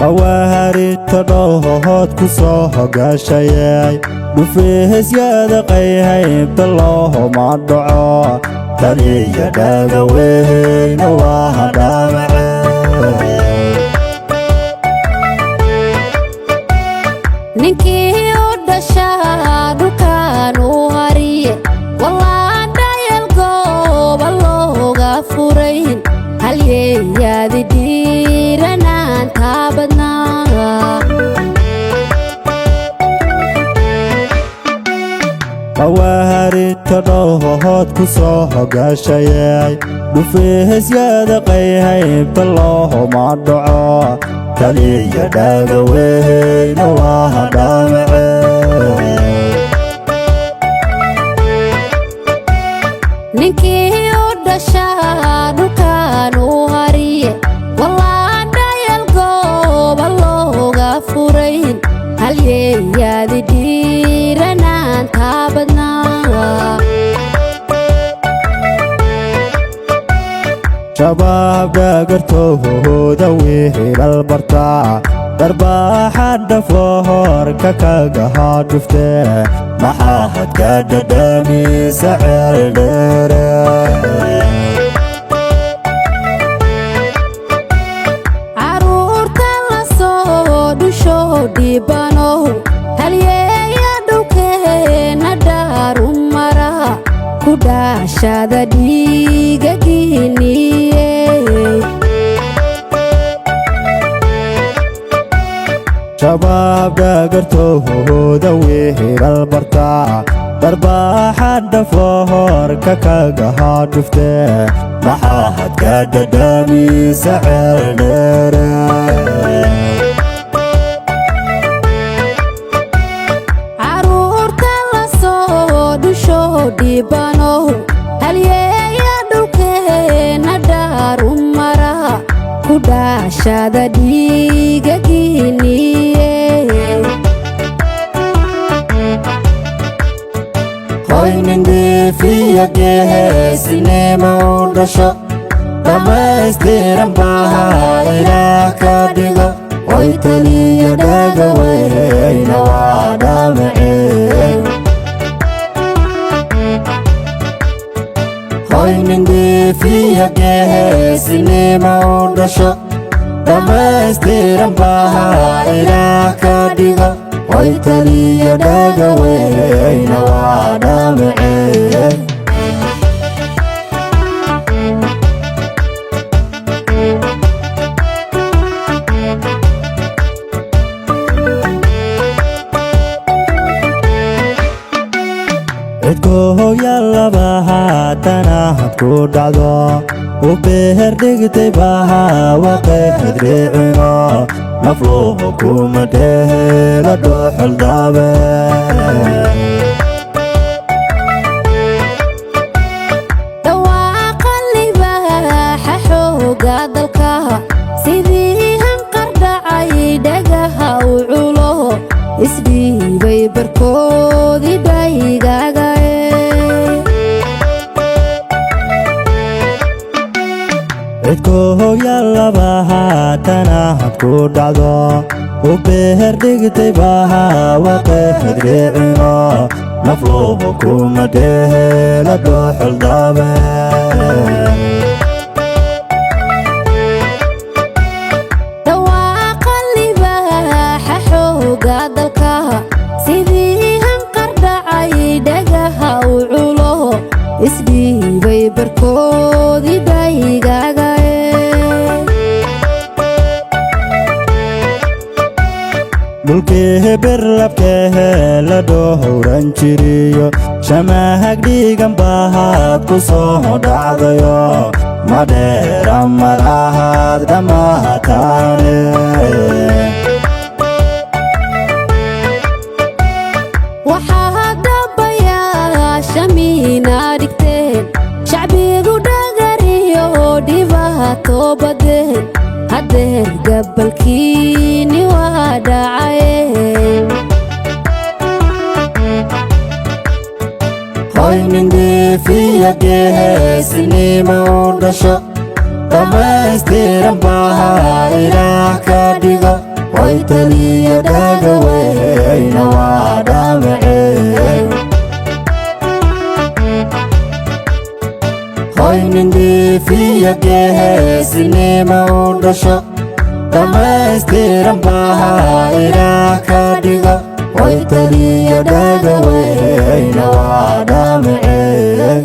قواري تروهات كسوها قاشياي نفيه زيادة قيهي بالله ما الدعاء تريا داقوين واها دامعي نكي ودشا دكانو هريه والله دايلقو بالله غفورين هل يادي ديرنا انتابدنا قواري تروهات كسوها قاشياي نفيه زيادة قيهي بالله ما الدعاء تريا داقوين واها دامعي نكي ودشا دكانو هريه والله دايلقو بالله غفورين هل يادي ديرنا انتابدنا شباب داقرتوه دويه للبرطاع دربا حد فهور كاكاقها دفته محاهد كددامي سعر ديره عرورتا لسو دشو ديبانو هل يدوكينا دارو مرا كدا شادا ديغا جينيه شباب داقرتوه دويه للبرطاع دربا حد فهور كاكاقها دفته محاهد كددامي سعر ديره عرورتا لسو دشو ديبانو هل يدوكينا دارو مرا كدا شادا ديغا جينيه hoynin deefiya gehe sinema udhasho dhamaystiran baha ilaah ka dhigo hoy taliya dhagaweyna waa dhaamacey hoynin deefiya gehe sinema udhasho dhamaystiran baha ilaah ka dhigo hoy taliya dhagaweyna waa dhaamacey cidkooho yallaba haatana hadku dhacdo u beher dhigtay baha waqeexid riicino nafluhu kuma dheela dhuuxul daabe dhawaaqa libaaxa xooga dalka sidii hanqardhacay dhagaha u culo isdhiibay barkoodii dhaygagae cidkooho yallaba haatana hadku dhacdo u beher dhigtay baha waqeexid riicino nafluhu kuma dheela dhuuxul daabe dhawaaqa libaaxa xooga dalka sidii hanqardhacay dhagaha u culo isdhiibay barkoodii dhaygagae dhulkii birlabkehe la dhowran jiriyo shamahag dhiigan bahaad ku soo dhacdayo madheera malahaad dhammaataane waxaa dabayaasha miina dhigteen shacbigu dhagariyo dhibaato badeen hadeer gabalkiini waa dhacayeen hoynin deefiya gehe sinima udhasho dhamaystiran baha ilaah ka dhigo waytaliyo dhagaweyna waa dhaamacee hoynin dhiifiyo geesinimo u dhasho dhamaystiran baha ilaah ka dhigo waytaliyo dhagaweyna waa dhaamacee